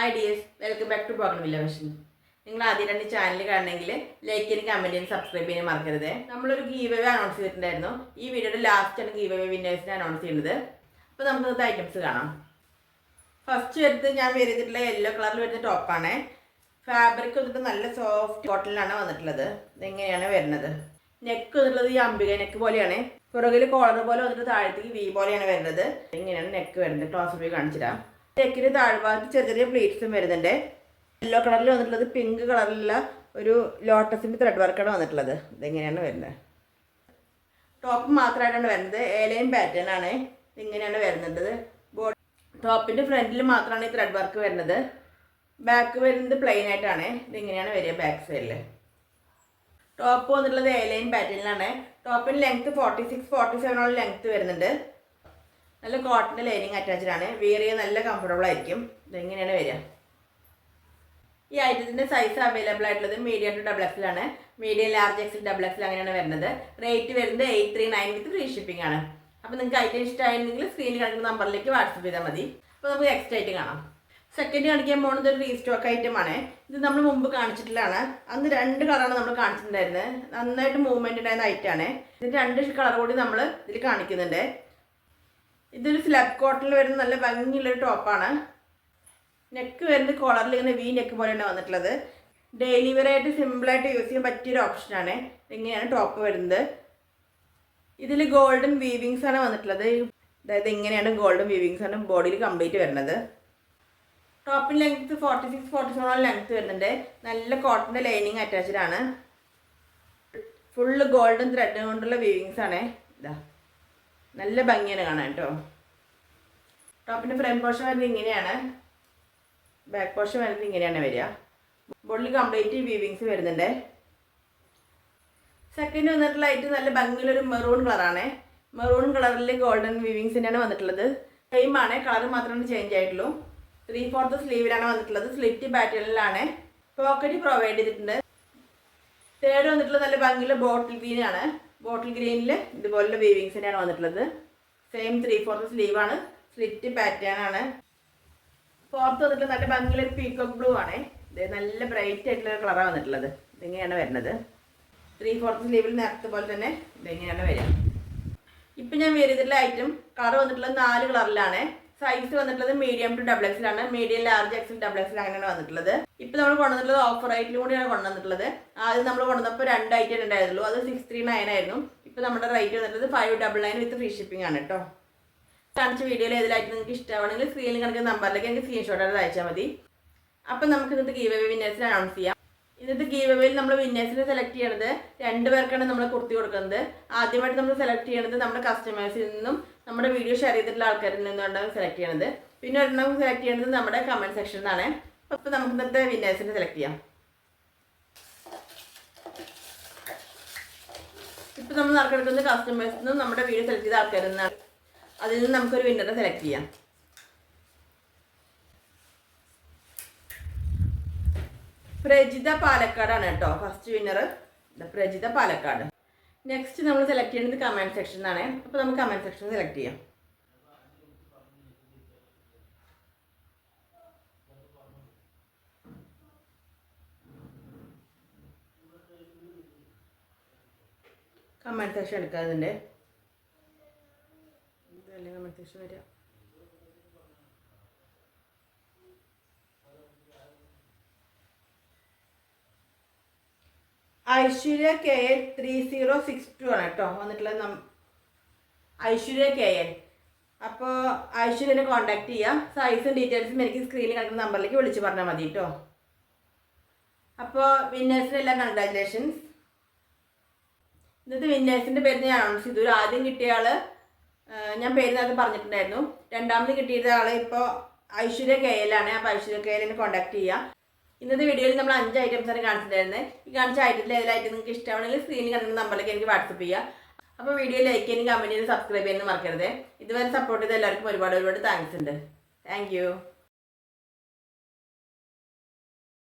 Hi dears, welcome back to Bougainvillea Fashion. നിങ്ങൾ ആദ്യമായിട്ട് channel കാണണമെങ്കിൽ ലൈക്ക് ചെയ്യാനും കമൻറ്റ് ചെയ്യാനും സബ്സ്ക്രൈബ് ചെയ്യാനും മറക്കരുത്. നമ്മളൊരു ഗീവ് അവേ അനൗൺസ് ചെയ്തിട്ടുണ്ടായിരുന്നു. ഈ വീഡിയോയുടെ ലാസ്റ്റാണ് ഗീവ് അവേ വിന്നേഴ്സിനെ അനൗൺസ് ചെയ്യുന്നത്. അപ്പോൾ നമുക്ക് ഇന്നത്തെ ഐറ്റംസ് കാണാം. ഫസ്റ്റ് വരുന്നത് ഞാൻ വരുത്തിട്ടുള്ള യെല്ലോ കളറിൽ വരുന്ന ടോപ്പാണ്. ഫാബ്രിക് വന്നിട്ട് നല്ല സോഫ്റ്റ് കോട്ടണിലാണ് വന്നിട്ടുള്ളത്. ഇതെങ്ങനെയാണ് വരുന്നത്. നെക്ക് വന്നിട്ടുള്ളത് ഈ അംബിക നെക്ക് പോലെയാണ്. പുറകിൽ കോളർ പോലെ വന്നിട്ട് താഴത്തേക്ക് വി പോലെയാണ് വരുന്നത്. ഇങ്ങനെയാണ് നെക്ക് വരുന്നത്. Close view കാണിച്ചിടാം. നെക്കിന് താഴ്ഭാഗത്ത് ചെറിയ ചെറിയ പ്ലീറ്റ്സും വരുന്നുണ്ട്. യെല്ലോ കളറിൽ വന്നിട്ടുള്ളത് പിങ്ക് കളറിലുള്ള ഒരു ലോട്ടസിൻ്റെ ത്രെഡ് വർക്കാണ് വന്നിട്ടുള്ളത്. ഇതെങ്ങനെയാണ് വരുന്നത്. ടോപ്പ് മാത്രമായിട്ടാണ് വരുന്നത്. ഏലയും പാറ്റേൺ ആണ്. ഇങ്ങനെയാണ് വരുന്നത്. ബോഡി ടോപ്പിൻ്റെ ഫ്രണ്ടിൽ മാത്രമാണ് ഈ ത്രെഡ് വർക്ക് വരുന്നത്. ബാക്ക് വരുന്നത് പ്ലെയിൻ ആയിട്ടാണ്. ഇതിങ്ങനെയാണ് വരിക ബാക്ക് സൈഡിൽ. ടോപ്പ് വന്നിട്ടുള്ളത് ഏലയും പാറ്റേണിലാണ്. ടോപ്പിന് ലെങ്ത്ത് 46-47 ലെങ്ത്ത് വരുന്നുണ്ട്. നല്ല കോട്ടൻ്റെ ലൈനിങ് അറ്റാച്ച്ഡ് ആണ്. വിയർ ചെയ്യാൻ നല്ല കംഫർട്ടബിൾ ആയിരിക്കും. ഇതെങ്ങനെയാണ് വരിക. ഈ ഐറ്റത്തിൻ്റെ സൈസ് അവൈലബിൾ ആയിട്ടുള്ളത് മീഡിയം ടു ഡബിൾ എക്സിലാണ്. മീഡിയം ലാർജ് എക്സിൽ ഡബിൾ എക്സിൽ അങ്ങനെയാണ് വരുന്നത്. റേറ്റ് വരുന്നത് 839 വിത്ത് ഫ്രീ ഷിപ്പിംഗ് ആണ്. അപ്പോൾ നിങ്ങൾക്ക് ഐറ്റം ഇഷ്ടമായിരുന്നെങ്കിൽ സ്ക്രീനിൽ കാണിക്കുന്ന നമ്പറിലേക്ക് വാട്സപ്പ് ചെയ്താൽ മതി. അപ്പോൾ നമുക്ക് നെക്സ്റ്റ് ഐറ്റം കാണാം. സെക്കൻഡ് കാണിക്കാൻ പോകുന്നത് ഒരു റീസ്റ്റോക്ക് ഐറ്റമാണ്. ഇത് നമ്മൾ മുമ്പ് കാണിച്ചിട്ടുള്ളതാണ്. അന്ന് 2 കളറാണ് നമ്മൾ കാണിച്ചിട്ടുണ്ടായിരുന്നത്. നന്നായിട്ട് മൂവ്മെൻറ്റ് ഉണ്ടായിരുന്ന ഐറ്റമാണ്. ഇതിൻ്റെ 2 കളർ കൂടി നമ്മൾ ഇതിൽ കാണിക്കുന്നുണ്ട്. ഇതൊരു സ്ലബ് കോട്ടണിൽ വരുന്ന നല്ല ഭംഗിയുള്ളൊരു ടോപ്പാണ്. നെക്ക് വരുന്നത് കോളറിൽ ഇങ്ങനെ വി നെക്ക് പോലെയാണ് വന്നിട്ടുള്ളത്. ഡെയിലി വെയർ ആയിട്ട് സിമ്പിളായിട്ട് യൂസ് ചെയ്യാൻ പറ്റിയൊരു ഓപ്ഷനാണ്. ഇങ്ങനെയാണ് ടോപ്പ് വരുന്നത്. ഇതിൽ ഗോൾഡൻ വീവിങ്സ് ആണ് വന്നിട്ടുള്ളത്. അതായത് ഇങ്ങനെയാണ് ഗോൾഡൻ വീവിങ്സ് ആണ് ബോഡിയിൽ കംപ്ലീറ്റ് വരുന്നത്. ടോപ്പിന് ലെങ്ത്ത് 46-47 ലെങ്ത്ത് വരുന്നുണ്ട്. നല്ല കോട്ടൻ്റെ ലൈനിങ് അറ്റാച്ച്ഡ് ആണ്. ഫുള്ള് ഗോൾഡൻ ത്രെഡ് കൊണ്ടുള്ള വീവിങ്സ് ആണ്. ഇതാ നല്ല ഭംഗിയാണ് കാണാൻ കേട്ടോ. ടോപ്പിൻ്റെ ഫ്രണ്ട് പോർഷൻ വരുന്നത് ഇങ്ങനെയാണ്. ബാക്ക് പോർഷൻ വരുന്നത് ഇങ്ങനെയാണ് വരിക. ബോഡിൽ കംപ്ലീറ്റ് വീവിങ്സ് വരുന്നുണ്ട്. സെക്കൻഡ് വന്നിട്ടുള്ള ഐറ്റം നല്ല ഭംഗിയുള്ളൊരു മെറൂൺ കളറാണ്. മെറൂൺ കളറിൽ ഗോൾഡൻ വീവിങ്സ് തന്നെയാണ് വന്നിട്ടുള്ളത്. സെയിം ആണ്, കളർ മാത്രമാണ് ചേഞ്ച് ആയിട്ടുള്ളൂ. 3/4 സ്ലീവിലാണ് വന്നിട്ടുള്ളത്. സ്ലിറ്റ് പാറ്റേണിലാണ്. പോക്കറ്റ് പ്രൊവൈഡ് ചെയ്തിട്ടുണ്ട്. തേർഡ് വന്നിട്ടുള്ളത് നല്ല ഭംഗിയുള്ള ബോട്ടിൽ ഗ്രീനാണ്. ബോട്ടിൽ ഗ്രീനിൽ ഇതുപോലുള്ള വീവിങ്സ് തന്നെയാണ് വന്നിട്ടുള്ളത്. സെയിം 3/4 സ്ലീവാണ്. സ്ലിറ്റ് പാറ്റേൺ ആണ്. ഫോർത്ത് വന്നിട്ട് നല്ല ഭംഗിയുള്ള പീക്കോക്ക് ബ്ലൂ ആണ്. ഇത് നല്ല ബ്രൈറ്റ് ആയിട്ടുള്ള കളറാണ് വന്നിട്ടുള്ളത്. ഇതെങ്ങനെയാണ് വരുന്നത്. 3/4 സ്ലീവിൽ നേരത്തെ പോലെ തന്നെ ഇതെങ്ങനെയാണ് വരിക. ഇപ്പം ഞാൻ വേറെ ചെയ്തിട്ടുള്ള ഐറ്റം കളർ വന്നിട്ടുള്ളത് 4 കളറിലാണ്. സൈസ് വന്നിട്ടുള്ളത് മീഡിയം ടു ഡബിൾ എക്സിലാണ്. മീഡിയം ലാർജ് എക്സിൽ ഡബിൾ എക്സിൽ അങ്ങനെയാണ് വന്നിട്ടുള്ളത്. ഇപ്പം നമ്മൾ കൊണ്ടുവന്നിട്ടുള്ളത് ഓഫർ റേറ്റിലും കൂടിയാണ് കൊണ്ടുവന്നിട്ടുള്ളത്. ആദ്യം നമ്മൾ കൊണ്ടുവന്നപ്പോൾ 2 ഐറ്റം ഉണ്ടായിരുന്നുള്ളൂ. അത് 639 ആയിരുന്നു. ഇപ്പം നമ്മുടെ റേറ്റ് വന്നിട്ടുള്ളത് 599 വിത്ത് ഫ്രീ ഷിപ്പിംഗ് ആണ് കേട്ടോ. കാണിച്ച വീഡിയോയിൽ ഏതിലായിട്ട് നിങ്ങൾക്ക് ഇഷ്ടമാണെങ്കിൽ സ്ക്രീനിൽ കാണിക്കുന്ന നമ്പറിലേക്ക് എനിക്ക് സ്ക്രീൻഷോട്ട് എടുത്ത് അയച്ചാൽ മതി. അപ്പം നമുക്ക് ഇന്നത്തെ ഗീവ് അവേ വിന്നേഴ്സിനെ അനൗൺസ് ചെയ്യാം. ഇന്നത്തെ ഗീവ് അവേയിൽ നമ്മൾ വിന്നേഴ്സിനെ സെലക്ട് ചെയ്യണത് 2 പേർക്കാണ് നമ്മൾ കുർത്തി കൊടുക്കുന്നത്. ആദ്യമായിട്ട് നമ്മൾ സെലക്ട് ചെയ്യണത് നമ്മുടെ കസ്റ്റമേഴ്സിൽ നിന്നും നമ്മുടെ വീഡിയോ ഷെയർ ചെയ്തിട്ടുള്ള ആൾക്കാരിൽ നിന്നുകൊണ്ടാണ് സെലക്ട് ചെയ്യണത്. പിന്നെ ഒരെണ്ണം സെലക്ട് ചെയ്യണത് നമ്മുടെ കമൻറ്റ് സെക്ഷനിൽ നിന്നാണ്. അപ്പോൾ നമുക്ക് ഇന്നത്തെ വിന്നേഴ്സിനെ സെലക്ട് ചെയ്യാം. ഇപ്പോൾ നമ്മൾ നറുക്കെടുക്കുന്നത് കസ്റ്റമേഴ്സിൽ നിന്നും നമ്മുടെ വീഡിയോ സെലക്ട് ചെയ്ത ആൾക്കാരിൽ നിന്നാണ്. അതിൽ നിന്ന് നമുക്കൊരു വിന്നറെ സെലക്ട് ചെയ്യാം. പ്രജിത പാലക്കാടാണ് കേട്ടോ first winner. Prajitha Palakkad. Next നമ്മൾ സെലക്ട് ചെയ്യുന്നത് കമൻറ്റ് സെക്ഷനിലാണ്. അപ്പോൾ നമുക്ക് കമൻറ്റ് സെക്ഷൻ സെലക്ട് ചെയ്യാം. കമൻറ്റ് സെക്ഷൻ എടുക്കാതിൻ്റെ കമൻറ്റ് സെക്ഷൻ വരിക. ഐശ്വര്യ KL 3062 ആണ് കേട്ടോ വന്നിട്ടുള്ളത്. ഐശ്വര്യ KL. അപ്പോൾ ഐശ്വര്യനെ കോൺടാക്ട് ചെയ്യുക. സൈസും ഡീറ്റെയിൽസും എനിക്ക് സ്ക്രീനിൽ കാണിക്കുന്ന നമ്പറിലേക്ക് വിളിച്ച് പറഞ്ഞാൽ മതി കേട്ടോ. അപ്പോൾ വിന്നേഴ്സിനെല്ലാം കൺഗ്രാജുലേഷൻസ്. ഇന്നത്തെ വിന്നേഴ്സിൻ്റെ പേര് ഞാൻ അനൗൺസ് ചെയ്തു. ആദ്യം കിട്ടിയ ആൾ ഞാൻ പേര് നേരത്തെ പറഞ്ഞിട്ടുണ്ടായിരുന്നു. രണ്ടാമത് കിട്ടിയത് ആൾ ഇപ്പോൾ ഐശ്വര്യ KL ആണ്. അപ്പോൾ ഐശ്വര്യ KLനെ കോൺടാക്ട് ചെയ്യുക. ഇന്നത്തെ വീഡിയോയിൽ നമ്മൾ 5 ഐറ്റംസാണ് കാണിച്ചിട്ടുണ്ടായിരുന്നത്. ഈ കാണിച്ച ഐറ്റത്തിൽ ഏതായിട്ട് നിങ്ങൾക്ക് ഇഷ്ടമാണെങ്കിൽ സ്ക്രീനിൽ കണ്ടുന്ന നമ്പറിലേക്ക് എനിക്ക് വാട്സപ്പ് ചെയ്യുക. അപ്പോൾ വീഡിയോ ലൈക്ക് ചെയ്യാനും കമൻറ്റ് ചെയ്ത് സബ്സ്ക്രൈബ് ചെയ്യാനും മറക്കരുത്. ഇതുവരെ സപ്പോർട്ട് ചെയ്ത എല്ലാവർക്കും ഒരുപാട് താങ്ക്സ് ഉണ്ട്. Thank you.